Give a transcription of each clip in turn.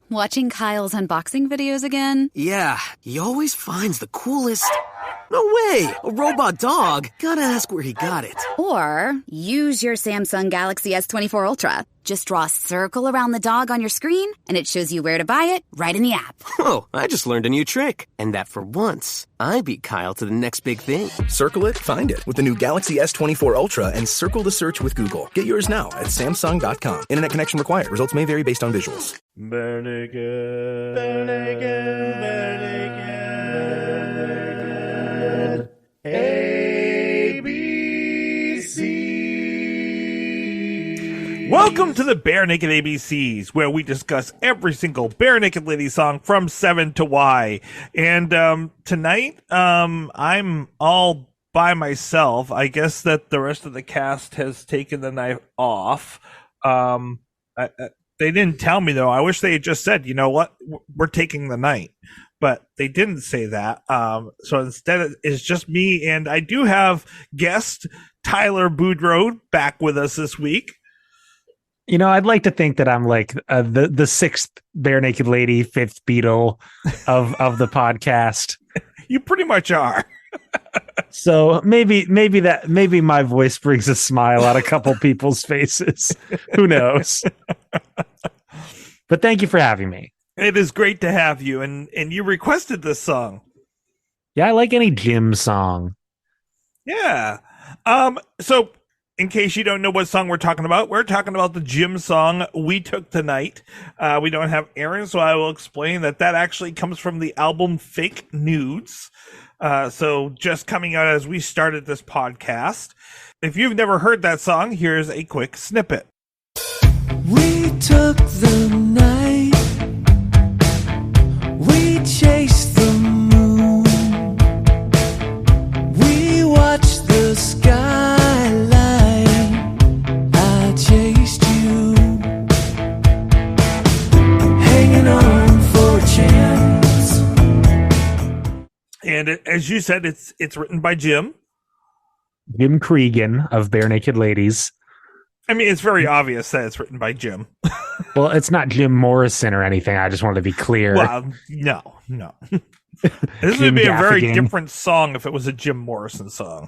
Watching Kyle's unboxing videos again? Yeah, he always finds the coolest... No way! A robot dog? Gotta ask where he got it. Or use your Samsung Galaxy S24 Ultra. Just draw a circle around the dog on your screen, and it shows you where to buy it right in the app. Whoa, I just learned a new trick. And that for once, I beat Kyle to the next big thing. Circle it, find it with the new Galaxy S24 Ultra and circle the search with Google. Get yours now at Samsung.com. Internet connection required. Results may vary based on visuals. Bare naked, bare naked, bare naked. ABC. Welcome to the Bare Naked ABCs, where we discuss every single Bare Naked Lady song from 7 to Y. And tonight, I'm all by myself. I guess that the rest of the cast has taken the night off. They didn't tell me, though. I wish they had just said, you know what, we're taking the night. But they didn't say that. So instead, it's just me. And I do have guest Tyler Boudreau back with us this week. You know, I'd like to think that I'm like the sixth Bare Naked Lady, fifth Beatle of the podcast. You pretty much are. So maybe my voice brings a smile on a couple people's faces. Who knows? But thank you for having me. It is great to have you, and you requested this song. Yeah, I like any gym song. Yeah. So, in case you don't know what song we're talking about the gym song We Took Tonight. We don't have Aaron, so I will explain that actually comes from the album Fake Nudes. So, just coming out as we started this podcast. If you've never heard that song, here's a quick snippet. We took the night. We chased the moon. We watched the skyline. I chased you. I'm hanging on for a chance. And as you said, it's written by Jim Cregan of Bare Naked Ladies. I mean, it's very obvious that it's written by Jim. Well, it's not Jim Morrison or anything. I just wanted to be clear. Well, no. This would be a very different song if it was a Jim Morrison song.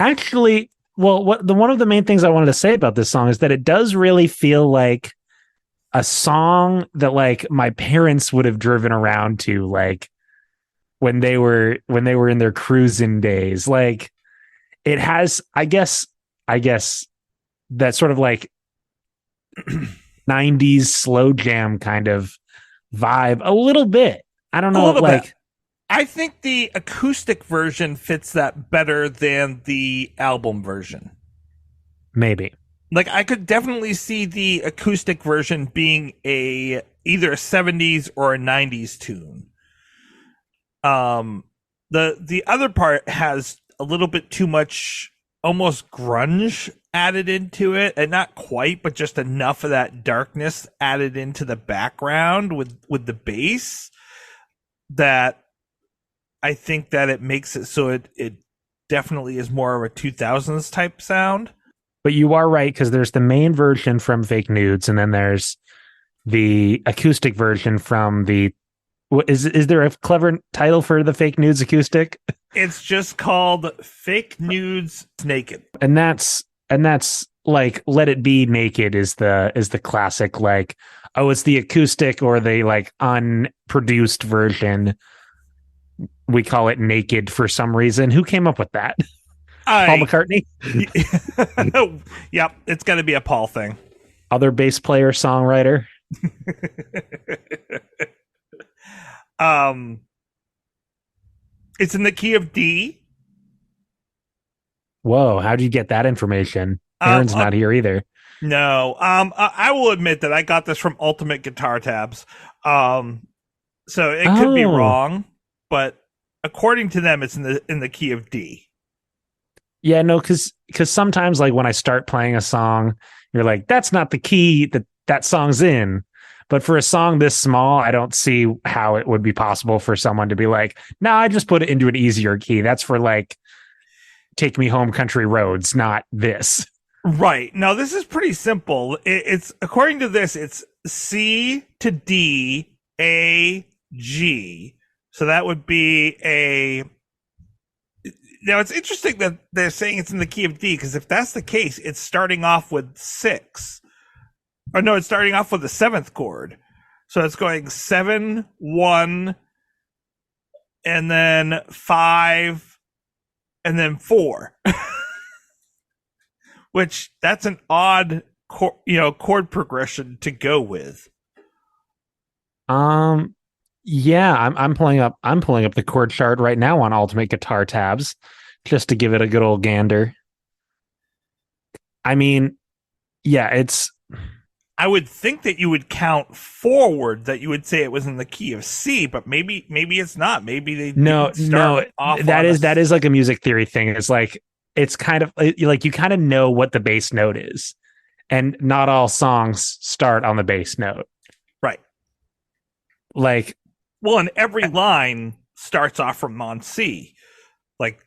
Actually, well, one of the main things I wanted to say about this song is that it does really feel like a song that like my parents would have driven around to, like when they were in their cruising days. Like it has, I guess that sort of like 90s slow jam kind of vibe a little bit. I don't know. Like, I think the acoustic version fits that better than the album version. Maybe. Like, I could definitely see the acoustic version being either a 70s or a 90s tune. The other part has a little bit too much almost grunge added into it, and not quite, but just enough of that darkness added into the background with the bass that I think that it makes it so it definitely is more of a 2000s type sound. But you are right, because there's the main version from Fake Nudes, and then there's the acoustic version from the... Is there a clever title for the Fake Nudes acoustic? It's just called Fake Nudes Naked. And that's like Let It Be Naked is the classic, like, oh, it's the acoustic or the like unproduced version. We call it Naked for some reason. Who came up with that? Paul McCartney? Yep, it's got to be a Paul thing. Other bass player, songwriter. It's in the key of D. Whoa, how'd you get that information? Aaron's not here either. No. I will admit that I got this from Ultimate Guitar Tabs. So it could be wrong, but according to them, it's in the key of D. Yeah, no, because sometimes, like, when I start playing a song, you're like, that's not the key that song's in. But for a song this small, I don't see how it would be possible for someone to be like, no, I just put it into an easier key. That's for like Take Me Home Country Roads, not this. Right. Now, this is pretty simple. It's according to this, it's C to D, A, G. So that would be a. Now, it's interesting that they're saying it's in the key of D, because if that's the case, it's starting off with 6. Or no, it's starting off with the 7th chord. So it's going 7, 1, and then 5, and then 4. Which, that's an odd chord progression to go with. Yeah, I'm pulling up the chord chart right now on Ultimate Guitar Tabs just to give it a good old gander. I mean, yeah, I would think that you would count forward, that you would say it was in the key of C, but maybe it's not. Maybe they no. That is like a music theory thing. It's kind of like you kind of know what the bass note is, and not all songs start on the bass note. Right. Like, well, and every line starts off from on C. Like,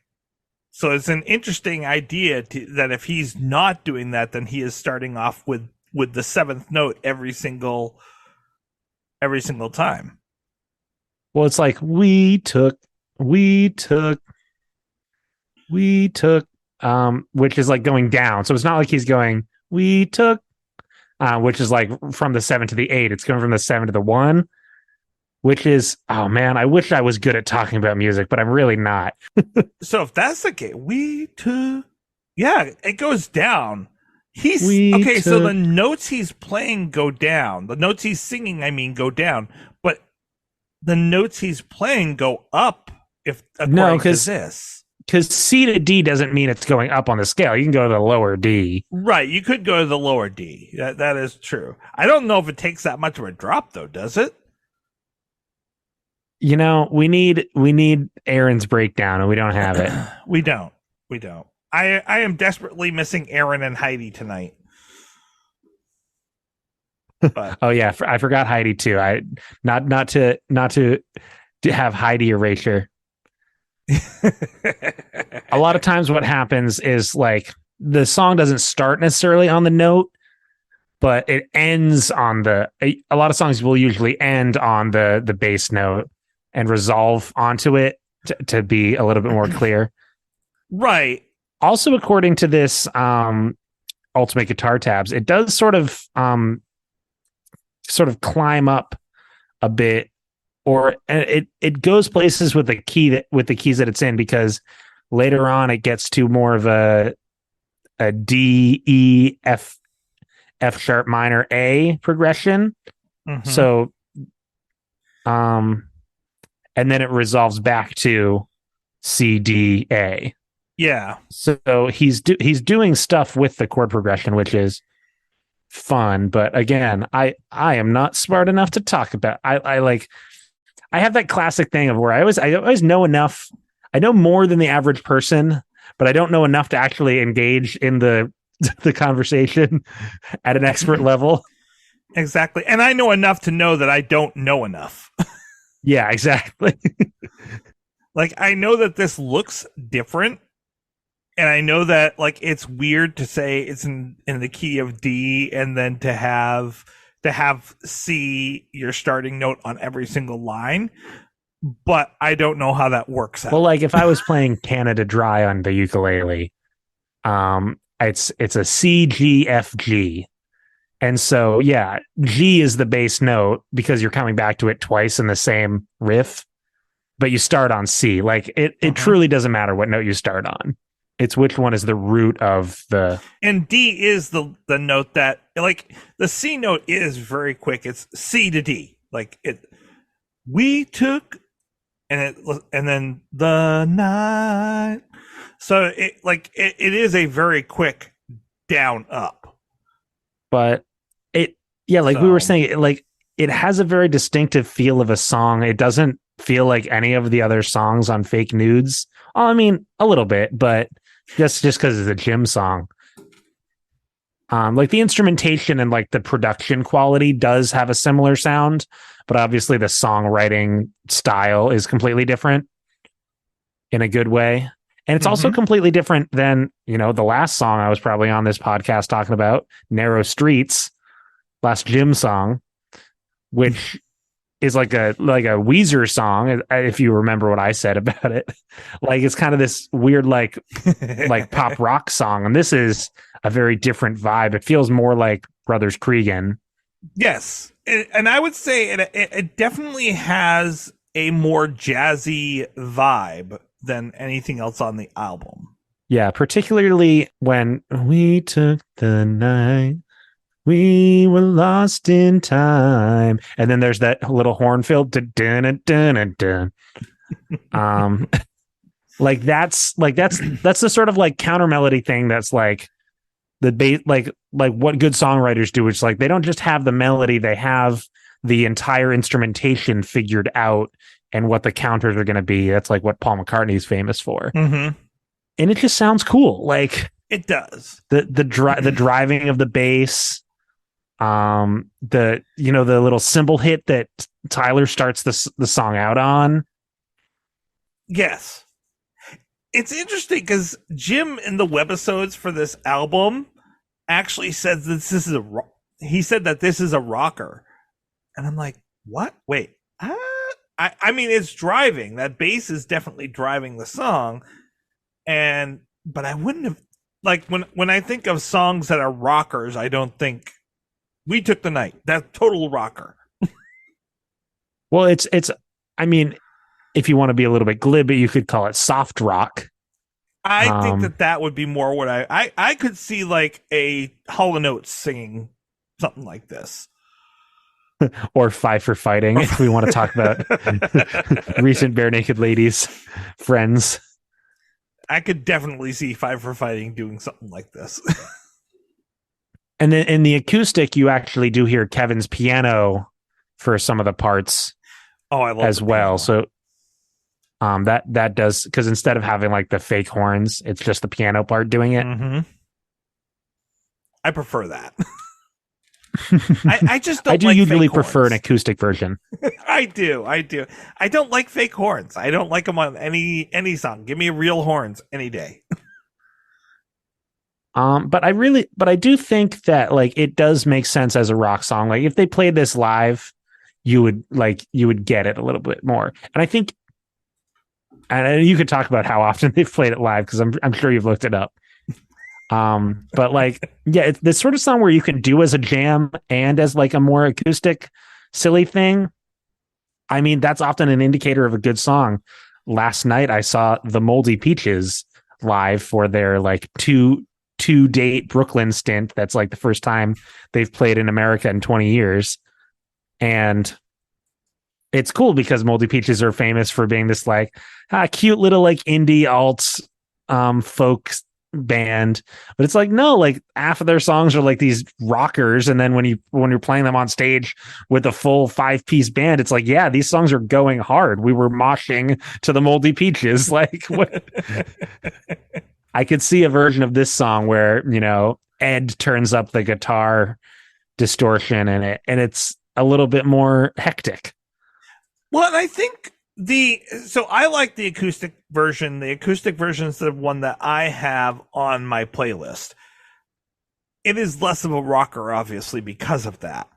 so it's an interesting idea that if he's not doing that, then he is starting off with the 7th note every single time. Well, it's like we took, which is like going down. So it's not like he's going, we took, which is like from the 7 to the 8. It's going from the 7 to the 1, which is, oh man, I wish I was good at talking about music, but I'm really not. So if that's the case, yeah, it goes down. So the notes he's playing go down. The notes he's singing, go down. But the notes he's playing go up, according to this. Because C to D doesn't mean it's going up on the scale. You can go to the lower D. Right, you could go to the lower D. That is true. I don't know if it takes that much of a drop, though, does it? We need Aaron's breakdown, and we don't have it. We don't. I am desperately missing Aaron and Heidi tonight. But. Oh yeah, I forgot Heidi too. I not to have Heidi erasure. A lot of times what happens is like the song doesn't start necessarily on the note, but it ends on a lot of songs will usually end on the bass note and resolve onto it to be a little bit more clear. Right. Also, according to this Ultimate Guitar Tabs, it does sort of climb up a bit, or it goes places with the keys that it's in, because later on it gets to more of a D, E, F sharp minor, A progression. Mm-hmm. So, and then it resolves back to C, D, A. Yeah. So he's doing stuff with the chord progression, which is fun. But again, I am not smart enough to talk about. I have that classic thing of where I always know enough. I know more than the average person, but I don't know enough to actually engage in the conversation at an expert level. Exactly. And I know enough to know that I don't know enough. Yeah, exactly. Like, I know that this looks different. And I know that, like, it's weird to say it's in the key of D, and then to have C, your starting note on every single line. But I don't know how that works out. Well, like if I was playing Canada Dry on the ukulele, it's a C, G, F, G. And so, yeah, G is the bass note because you're coming back to it twice in the same riff, but you start on C. Like it truly doesn't matter what note you start on. It's which one is the root of the... And D is the note that, like, the C note is very quick. It's C to D. Like, we took, and then the night. So, it is a very quick down up. But we were saying, it has a very distinctive feel of a song. It doesn't feel like any of the other songs on Fake Nudes. Well, I mean, a little bit, but... Just because it's a gym song. Like the instrumentation and like the production quality does have a similar sound, but obviously the songwriting style is completely different in a good way. And it's also Mhm. completely different than, the last song I was probably on this podcast talking about, Narrow Streets, last Jim song, which is like a Weezer song, if you remember what I said about it. Like it's kind of this weird like pop rock song, and this is a very different vibe. It feels more like Brothers Cregan. Yes, and I would say it definitely has a more jazzy vibe than anything else on the album. Yeah, particularly when we took the night, we were lost in time, and then there's that little horn filled like that's the sort of like counter melody thing that's like the base, like what good songwriters do. It's like they don't just have the melody, they have the entire instrumentation figured out and what the counters are going to be. That's like what Paul McCartney's famous for. Mm-hmm. And it just sounds cool. Like it does. The driving of the bass, the little cymbal hit that Tyler starts the song out on. Yes. It's interesting because Jim in the webisodes for this album actually says that he said that this is a rocker. And I'm like, what? Wait. I mean, it's driving. That bass is definitely driving the song. But I wouldn't have, like, when I think of songs that are rockers, I don't think We Took the Night. That's total rocker. Well, it's I mean, if you want to be a little bit glib, you could call it soft rock. I think that would be more what I could see, like a Hall & Oates singing something like this. Or Five for Fighting, if we want to talk about recent Bare Naked Ladies friends. I could definitely see Five for Fighting doing something like this. And then in the acoustic, you actually do hear Kevin's piano for some of the parts. Oh, I love as well. So that does, because instead of having like the fake horns, it's just the piano part doing it. Mm-hmm. I prefer that. I just don't. I do like usually fake prefer horns. an acoustic version. I do. I don't like fake horns. I don't like them on any song. Give me real horns any day. But I do think that like it does make sense as a rock song. Like if they played this live, you would get it a little bit more. And I think, and you could talk about how often they've played it live, because I'm sure you've looked it up. But like, yeah, it's this sort of song where you can do as a jam and as like a more acoustic, silly thing. I mean, that's often an indicator of a good song. Last night I saw the Moldy Peaches live for their like two date Brooklyn stint. That's like the first time they've played in America in 20 years. And it's cool because Moldy Peaches are famous for being this like cute little like indie alt folk band, but it's like, no, like half of their songs are like these rockers, and then when you're playing them on stage with a full 5-piece band, it's like, yeah, these songs are going hard. We were moshing to the Moldy Peaches. Like what? I could see a version of this song where Ed turns up the guitar distortion in it, and it's a little bit more hectic. Well, and I think so I like the acoustic version. The acoustic version is the one that I have on my playlist. It is less of a rocker, obviously, because of that,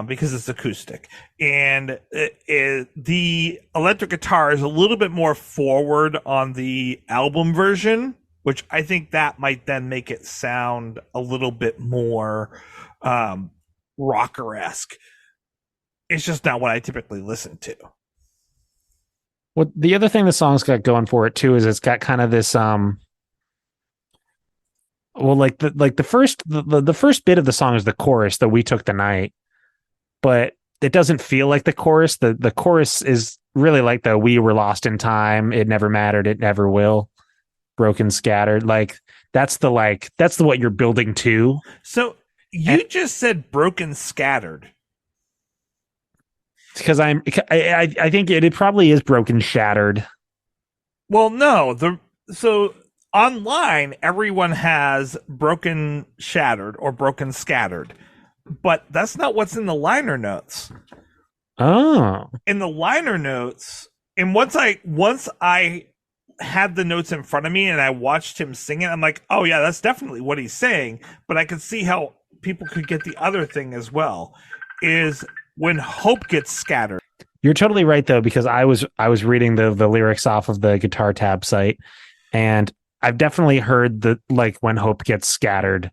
because it's acoustic. And the electric guitar is a little bit more forward on the album version, which I think that might then make it sound a little bit more rocker-esque. It's just not what I typically listen to. Well, the other thing the song's got going for it too is it's got kind of this the first bit of the song is the chorus, that we took the night, but it doesn't feel like the chorus. The chorus is really like the we were lost in time, it never mattered, it never will, broken, scattered. Like that's the what you're building to. So you just said broken, scattered. Because I think it probably is broken, shattered. Well, no, so online everyone has broken, shattered, or broken, scattered, but that's not what's in the liner notes. Oh, in the liner notes, and once I had the notes in front of me and I watched him sing it, I'm like, oh yeah, that's definitely what he's saying. But I could see how people could get the other thing as well, is when hope gets scattered. You're totally right though, because I was reading the lyrics off of the Guitar Tab site, and I've definitely heard the like when hope gets scattered.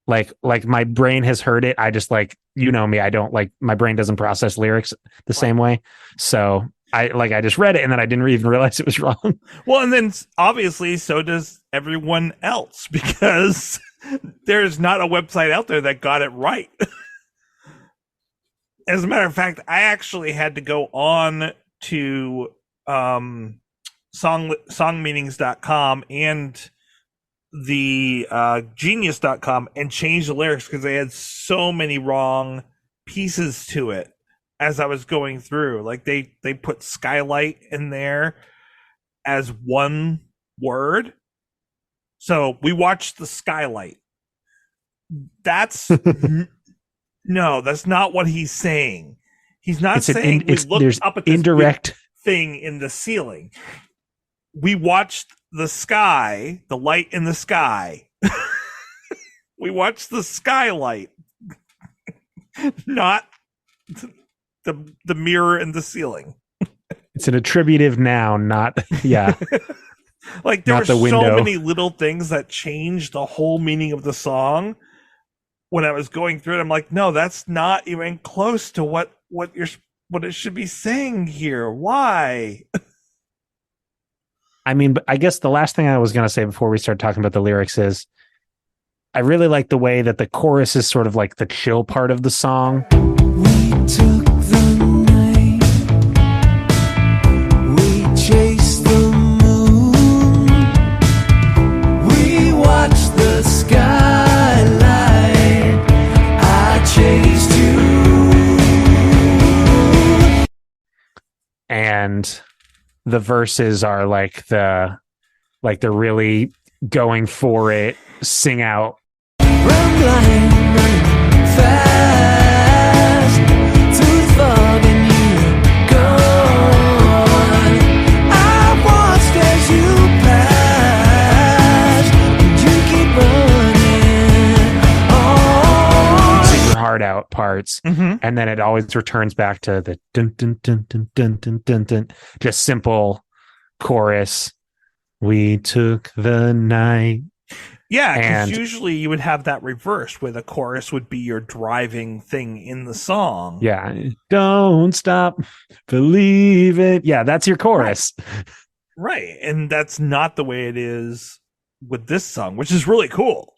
Like my brain has heard it. I just like, you know me, I don't like, my brain doesn't process lyrics the same way. So I just read it and then I didn't even realize it was wrong. Well, and then obviously so does everyone else, because there's not a website out there that got it right. As a matter of fact, I actually had to go on to songmeanings.com and the genius.com and change the lyrics because they had so many wrong pieces to it as I was going through. Like they put skylight in there as one word. So we watched the skylight. That's no, that's not what he's saying. He's not saying we looked up at this indirect thing in the ceiling. We watched the sky, the light in the sky. We watched the skylight, not the mirror in the ceiling. It's an attributive noun, not yeah. Like there were so many little things that changed the whole meaning of the song. When I was going through it, I'm like, no, that's not even close to what it should be saying here. Why? I mean, but I guess the last thing I was going to say before we start talking about the lyrics is I really like the way that the chorus is sort of like the chill part of the song. We took the night, we chased the moon, we watched the skylight, I chased you. And the verses are like they're really going for it, sing out. Run blind, run fast through the fog and you're gone. I watched as you passed and you keep running on. Sing your heart out parts, and then it always returns back to the dun dun dun dun dun dun dun dun, just simple chorus. We took the night. Yeah, because usually you would have that reversed, where the chorus would be your driving thing in the song. Yeah, don't stop, believe it. Yeah, that's your chorus. Right, and that's not the way it is with this song, which is really cool.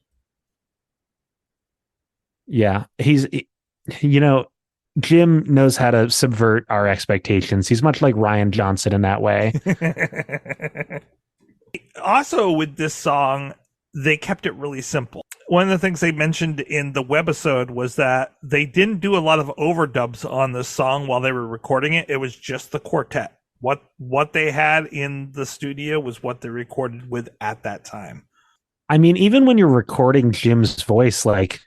Yeah, Jim knows how to subvert our expectations. He's much like Ryan Johnson in that way. Also, with this song, they kept it really simple. One of the things they mentioned in the webisode was that they didn't do a lot of overdubs on this song while they were recording it. It was just the quartet. What they had in the studio was what they recorded with at that time. I mean, even when you're recording Jim's voice, like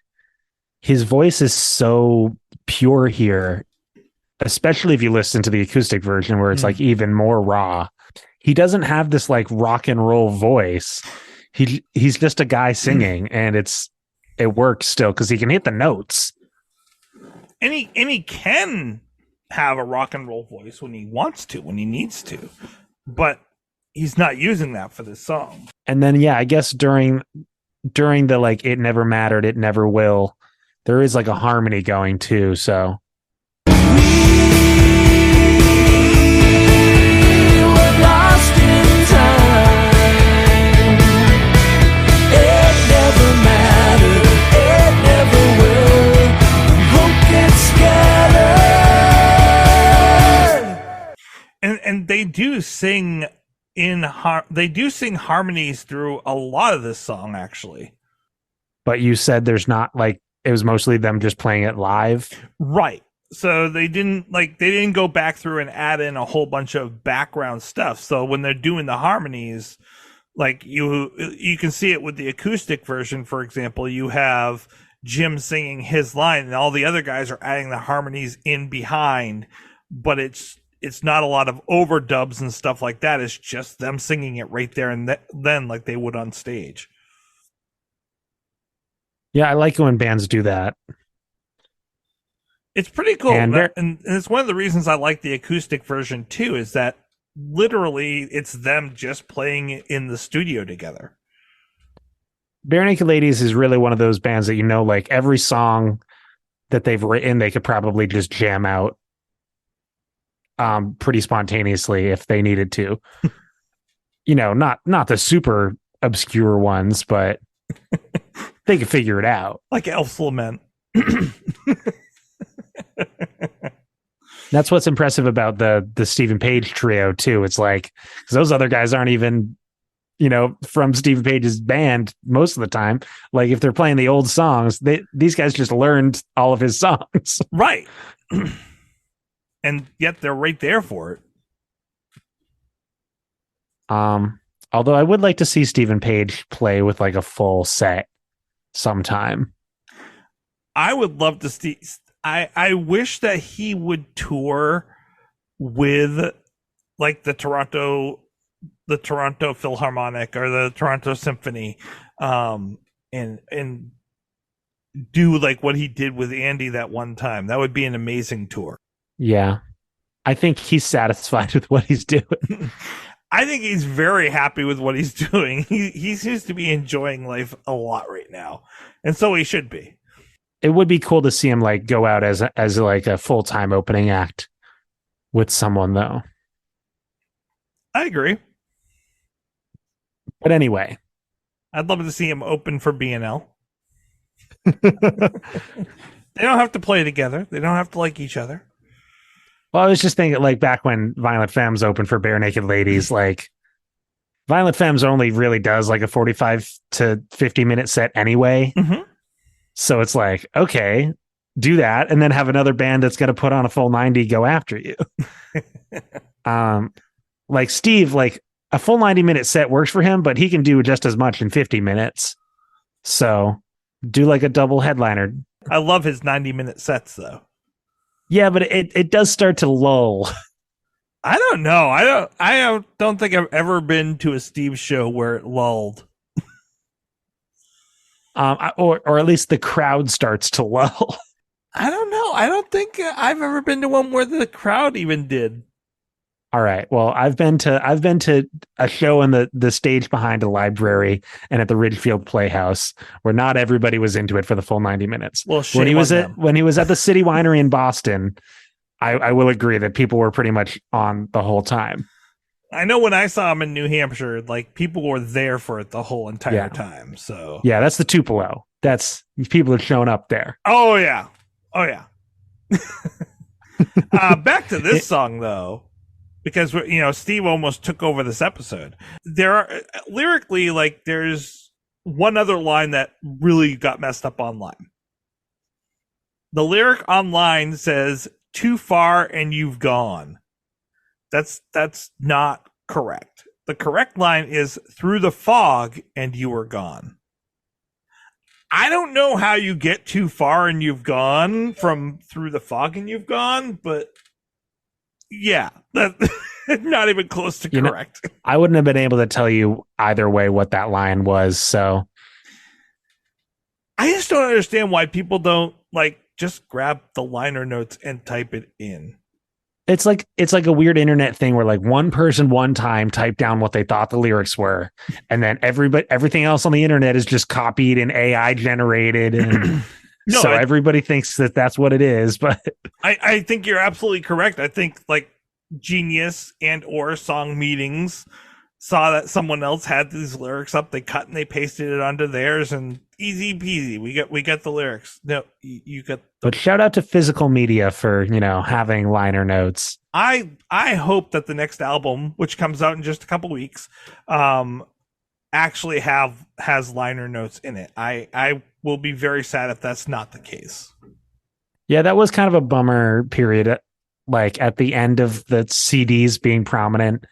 his voice is so pure here, especially if you listen to the acoustic version where it's like even more raw. He doesn't have this like rock and roll voice. He's just a guy singing, and it works still because he can hit the notes. And he can have a rock and roll voice when he wants to, when he needs to, but he's not using that for this song. And then I guess during the like it never mattered, it never will, there is like a harmony going too. So And they do sing harmonies through a lot of this song, actually. But you said there's not like, it was mostly them just playing it live, right? So they didn't go back through and add in a whole bunch of background stuff. So when they're doing the harmonies, like you can see it with the acoustic version, for example, you have Jim singing his line and all the other guys are adding the harmonies in behind, but it's it's not a lot of overdubs and stuff like that. It's just them singing it right there and then like they would on stage. Yeah, I like it when bands do that. It's pretty cool. And it's one of the reasons I like the acoustic version too, is that literally it's them just playing in the studio together. Bare Naked Ladies is really one of those bands that, like every song that they've written, they could probably just jam out pretty spontaneously if they needed to. Not the super obscure ones, but they could figure it out. Like Elf's Lament. That's what's impressive about the Stephen Page trio too. It's like, because those other guys aren't even, from Stephen Page's band most of the time. Like if they're playing the old songs, these guys just learned all of his songs. Right. And yet they're right there for it. Although I would like to see Stephen Page play with like a full set sometime. I would love to see. I wish that he would tour with like the Toronto Philharmonic or the Toronto Symphony, and do like what he did with Andy that one time. That would be an amazing tour. Yeah. I think he's satisfied with what he's doing. I think he's very happy with what he's doing. He seems to be enjoying life a lot right now. And so he should be. It would be cool to see him like go out as like a full-time opening act with someone though. I agree. But anyway, I'd love to see him open for BNL. They don't have to play together. They don't have to like each other. Well, I was just thinking like back when Violent Femmes opened for Bare Naked Ladies, like Violent Femmes only really does like a 45 to 50 minute set anyway. Mm-hmm. So it's like, okay, do that and then have another band that's going to put on a full 90 go after you. Like Steve, like a full 90-minute set works for him, but he can do just as much in 50 minutes. So do like a double headliner. I love his 90-minute sets though. Yeah, but it does start to lull. I don't know. I don't think I've ever been to a Steve show where it lulled. Or at least the crowd starts to lull. I don't know. I don't think I've ever been to one where the crowd even did. All right. Well, I've been to a show in the stage behind a library and at the Ridgefield Playhouse where not everybody was into it for the full 90 minutes. Well, when he was at the City Winery in Boston, I will agree that people were pretty much on the whole time. I know when I saw him in New Hampshire, like people were there for it the whole entire time. So yeah, that's the Tupelo. That's people have shown up there. Oh yeah. Back to this song though, because Steve almost took over this episode. There are lyrically, like there's one other line that really got messed up online. The lyric online says, "Too far and you've gone." That's not correct. The correct line is, "Through the fog and you were gone." I don't know how you get too far and you've gone from through the fog and you've gone, but yeah, that not even close to correct. I wouldn't have been able to tell you either way what that line was. So I just don't understand why people don't like just grab the liner notes and type it in. It's like a weird internet thing where like one person one time typed down what they thought the lyrics were, and then everything else on the internet is just copied and AI generated, and everybody thinks that that's what it is. But I think you're absolutely correct. I think like Genius and or Song Meetings saw that someone else had these lyrics up, they cut and they pasted it onto theirs, and easy peasy. We got the lyrics. No, you got. But shout out to Physical Media for having liner notes. I hope that the next album, which comes out in just a couple weeks, actually has liner notes in it. I will be very sad if that's not the case. Yeah, that was kind of a bummer period, like at the end of the CDs being prominent,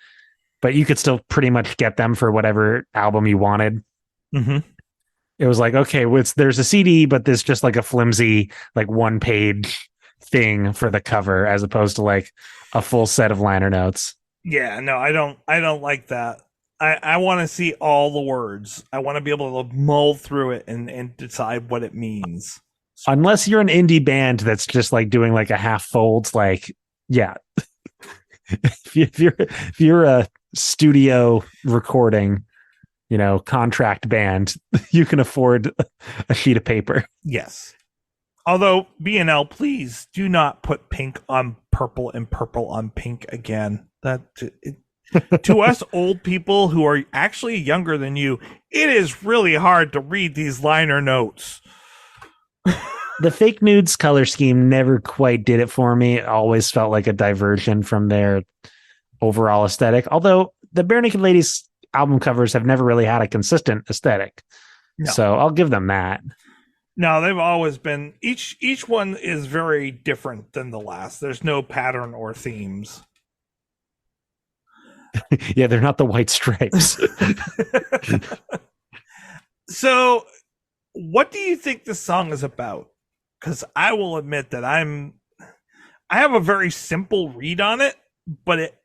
but you could still pretty much get them for whatever album you wanted. Mm-hmm. It was like, okay, there's a CD, but there's just like a flimsy, like 1-page thing for the cover as opposed to like a full set of liner notes. Yeah, no, I don't like that. I want to see all the words. I want to be able to mull through it and decide what it means. Unless you're an indie band that's just like doing like a half folds, like, yeah. if you're a studio recording, contract band, you can afford a sheet of paper. Yes. Although B&L, please do not put pink on purple and purple on pink again. To us old people who are actually younger than you, it is really hard to read these liner notes. The fake nudes color scheme never quite did it for me. It always felt like a diversion from their overall aesthetic. Although the Bare Naked Ladies album covers have never really had a consistent aesthetic. No. So I'll give them that. No, they've always been, each one is very different than the last. There's no pattern or themes. Yeah, they're not the White Stripes. So, what do you think the song is about? Because I will admit that I have a very simple read on it, but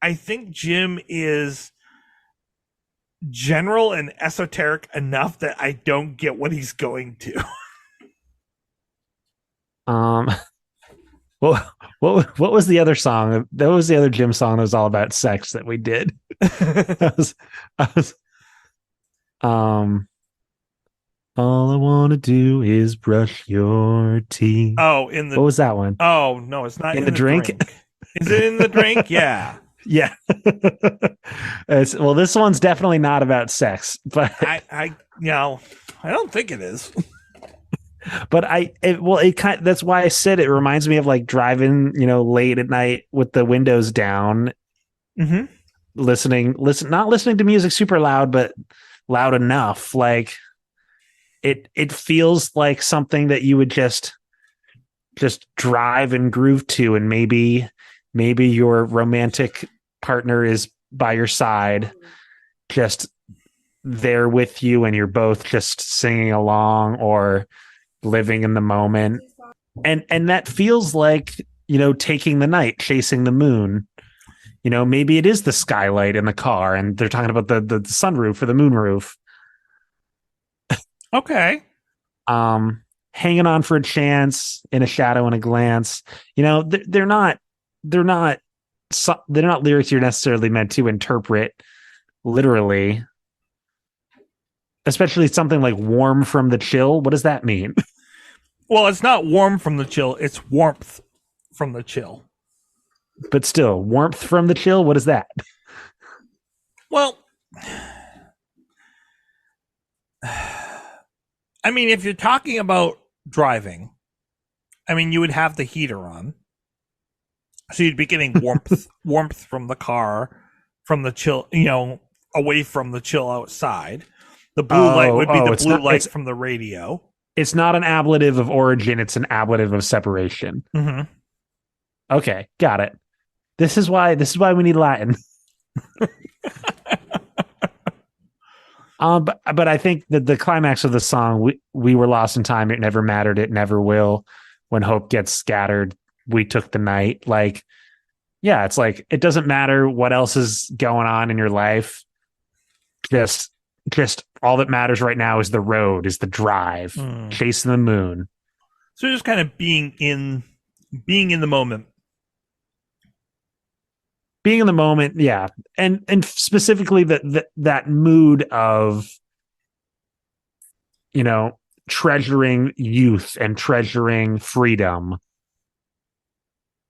I think Jim is general and esoteric enough that I don't get what he's going to. Well, what was the other song? That was the other Jim song that was all about sex that we did. All I want to do is brush your teeth. Oh, what was that one? Oh, no, it's not in the drink. Is it in the drink? Yeah. Yeah. Well, this one's definitely not about sex, but I don't think it is. But that's why I said it reminds me of like driving, late at night with the windows down, mm-hmm. not listening to music super loud, but loud enough. Like it feels like something that you would just drive and groove to, and maybe your romantic partner is by your side, just there with you, and you're both just singing along or living in the moment. And that feels like, taking the night, chasing the moon. Maybe it is the skylight in the car and they're talking about the sunroof or the moonroof. Okay. Hanging on for a chance, in a shadow and a glance. They're not lyrics you're necessarily meant to interpret literally. Especially something like warm from the chill. What does that mean? Well, it's not warm from the chill. It's warmth from the chill. But still, warmth from the chill. What is that? Well, I mean, if you're talking about driving, you would have the heater on. So you'd be getting warmth from the car, from the chill, away from the chill outside. The blue light would be the blue light from the radio. It's not an ablative of origin. It's an ablative of separation. Mm-hmm. Okay, got it. This is why we need Latin. But I think that the climax of the song, we were lost in time. It never mattered. It never will. When hope gets scattered, we took the night. Like, yeah, it's like, it doesn't matter what else is going on in your life. Just all that matters right now is the road, is the drive, chasing the moon. So just kind of being in the moment. Being in the moment, yeah. And specifically that mood of, treasuring youth and treasuring freedom.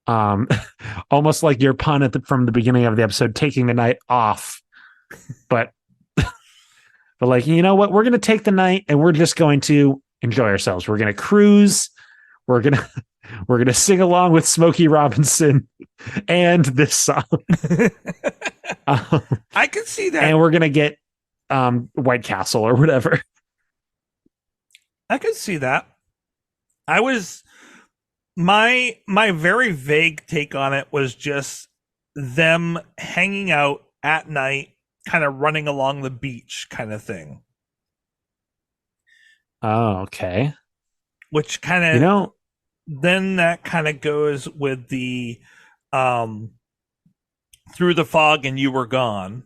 Almost like your pun from the beginning of the episode, taking the night off. But like, you know what? We're going to take the night and we're just going to enjoy ourselves. We're going to cruise. We're going to sing along with Smokey Robinson and this song. I can see that. And we're going to get White Castle or whatever. I could see that. My very vague take on it was just them hanging out at night, kind of running along the beach kind of thing. Oh, okay. Which kind of, then that kind of goes with the Through the Fog and You Were Gone.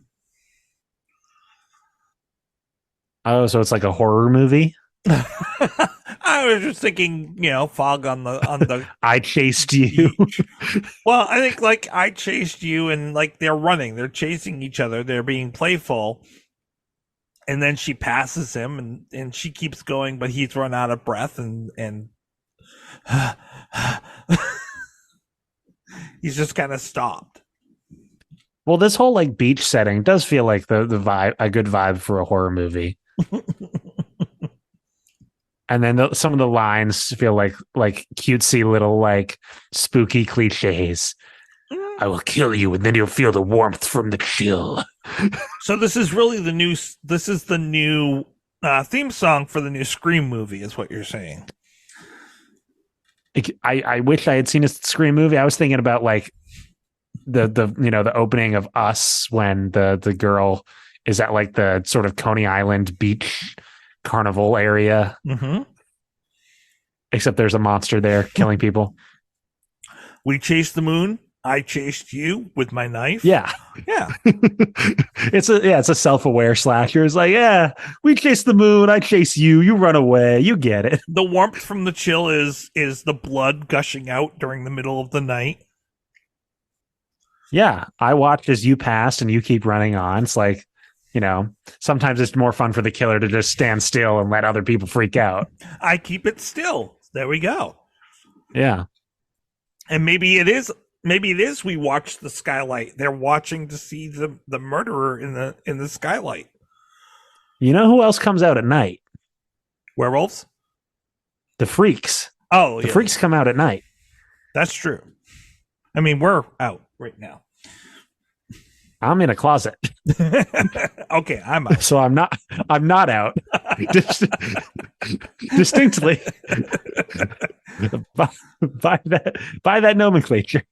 Oh, so it's like a horror movie? I was just thinking, fog on the I chased you. Well, I think like I chased you, and like they're chasing each other, they're being playful, and then she passes him, and she keeps going, but he's run out of breath, and he's just kind of stopped. Well, this whole like beach setting does feel like the vibe, a good vibe for a horror movie. And then some of the lines feel like cutesy little like spooky cliches. I will kill you, and then you'll feel the warmth from the chill. So this is really the new. This is the new theme song for the new Scream movie, is what you're saying. I wish I had seen a Scream movie. I was thinking about like the opening of Us when the girl is at like the sort of Coney Island beach carnival area. Mm-hmm. Except there's a monster there killing people. We chased the moon. I chased you with my knife. Yeah. It's a self-aware slasher. It's like, yeah, we chase the moon. I chase you. You run away. You get it. The warmth from the chill is the blood gushing out during the middle of the night. Yeah. I watched as you passed and you keep running on. It's like, sometimes it's more fun for the killer to just stand still and let other people freak out. I keep it still. There we go. Yeah. And maybe it is we watch the skylight. They're watching to see the murderer in the skylight. You know who else comes out at night? Werewolves? The freaks. Oh, the freaks come out at night. That's true. I mean, we're out right now. I'm in a closet. Okay, I'm out. So I'm not out. Distinctly. by that nomenclature.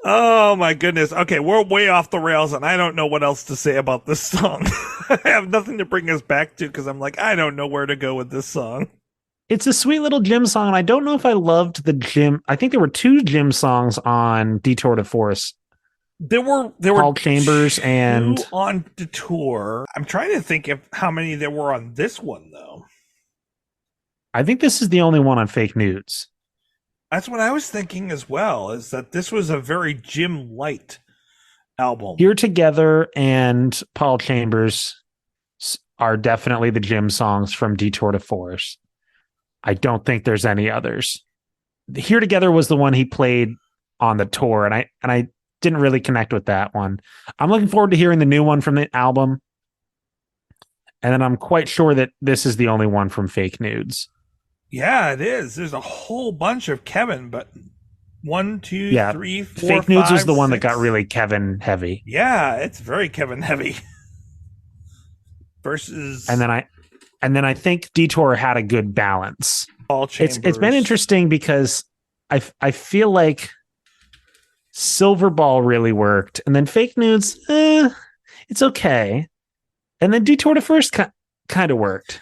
Oh my goodness. Okay, we're way off the rails, and I don't know what else to say about this song. I have nothing to bring us back to because I'm like, I don't know where to go with this song. It's a sweet little Jim song, and I don't know if I loved the Jim. I think there were 2 Jim songs on Detour de Force. There were Paul Chambers and on Detour. I'm trying to think of how many there were on this one though. I think this is the only one on Fake Nudes. That's what I was thinking as well, is that this was a very Jim light album. Here Together and Paul Chambers are definitely the Jim songs from Detour de Force. I don't think there's any others. Here Together was the one he played on the tour, and I didn't really connect with that one. I'm looking forward to hearing the new one from the album. And then I'm quite sure that this is the only one from Fake Nudes. Yeah, it is. There's a whole bunch of Kevin, but 1, 2, 3, 4, Fake Nudes 5, was the one 6. that got really Kevin heavy. Yeah, it's very Kevin heavy. Versus And then I think Detour had a good balance. Paul Chambers. It's been interesting because I feel like Silverball really worked, and then Fake Nudes, it's okay, and then Detour de Force kind of worked.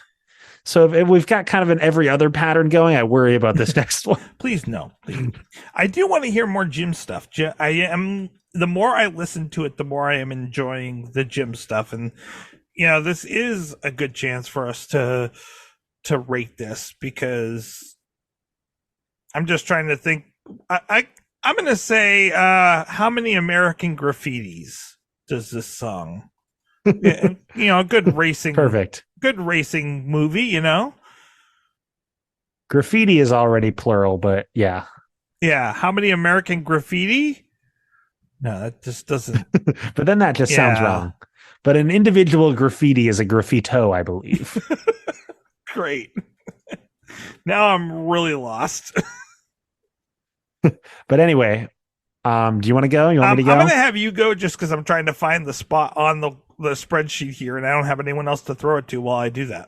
So if we've got kind of an every other pattern going, I worry about this next one. Please no. Please. I do want to hear more Jim stuff. The more I listen to it, the more I am enjoying the Jim stuff, and this is a good chance for us to rate this, because I'm just trying to think. I'm going to say, how many American Graffitis does this song? Good racing. Perfect. Good racing movie, Graffiti is already plural, but yeah. Yeah. How many American Graffiti? No, that just doesn't. But then that just sounds wrong. But an individual graffiti is a graffito, I believe. Great. Now I'm really lost. But anyway, do you want to go? You want me to go? I'm going to have you go just because I'm trying to find the spot on the spreadsheet here, and I don't have anyone else to throw it to while I do that.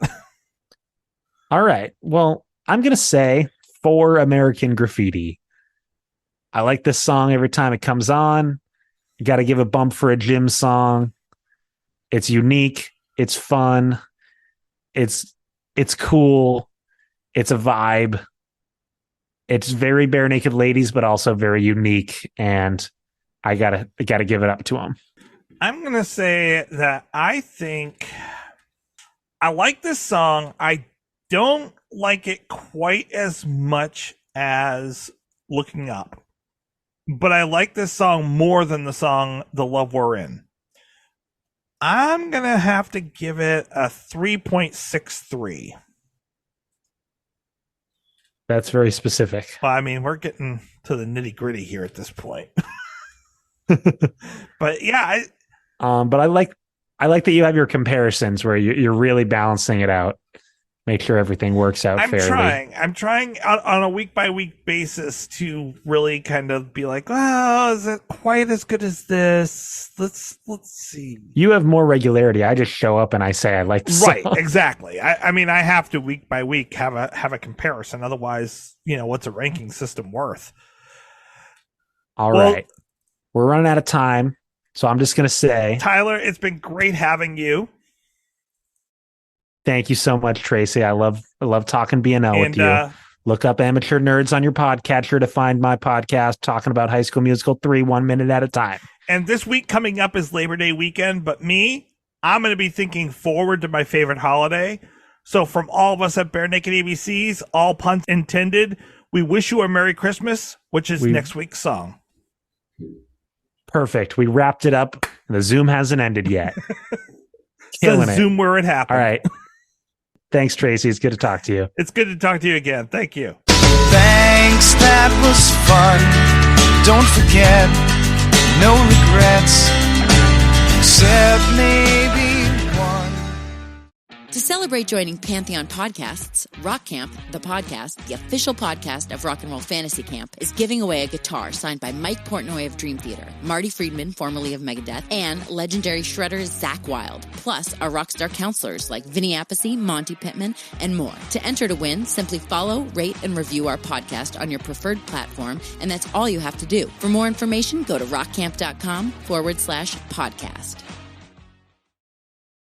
All right. Well, I'm going to say 4 American Graffiti. I like this song every time it comes on. You got to give a bump for a Jim song. It's unique. It's fun. It's cool. It's a vibe. It's very Bare Naked Ladies, but also very unique. And I gotta give it up to them. I'm going to say that I think I like this song. I don't like it quite as much as Looking Up, but I like this song more than the song The Love We're In. I'm going to have to give it a 3.63. That's very specific. Well, I mean, we're getting to the nitty gritty here at this point. But yeah, but I like that you have your comparisons where you're really balancing it out. Make sure everything works out fairly. I'm trying on a week by week basis to really kind of be like, oh, is it quite as good as this? Let's see. You have more regularity. I just show up and I say I like this Right, song. exactly. I mean, I have to week by week have a comparison. Otherwise, what's a ranking system worth? All right. We're running out of time. So I'm just going to say, Tyler, it's been great having you. Thank you so much, Tracy. I love talking B&O with you. Look up Amateur Nerds on your podcatcher to find my podcast talking about High School Musical 3 1 minute at a time. And this week coming up is Labor Day weekend, but I'm going to be thinking forward to my favorite holiday. So from all of us at Bare Naked ABCs, all puns intended, we wish you a Merry Christmas, which is next week's song. Perfect. We wrapped it up. The Zoom hasn't ended yet. So Zoom where it happened. All right. Thanks, Tracy. It's good to talk to you. It's good to talk to you again. Thank you. Thanks, that was fun. Don't forget, no regrets, except maybe one. To celebrate joining Pantheon Podcasts, Rock Camp, the podcast, the official podcast of Rock and Roll Fantasy Camp, is giving away a guitar signed by Mike Portnoy of Dream Theater, Marty Friedman, formerly of Megadeth, and legendary shredder Zakk Wylde, plus our rockstar counselors like Vinny Appice, Monty Pittman, and more. To enter to win, simply follow, rate, and review our podcast on your preferred platform, and that's all you have to do. For more information, go to rockcamp.com/podcast.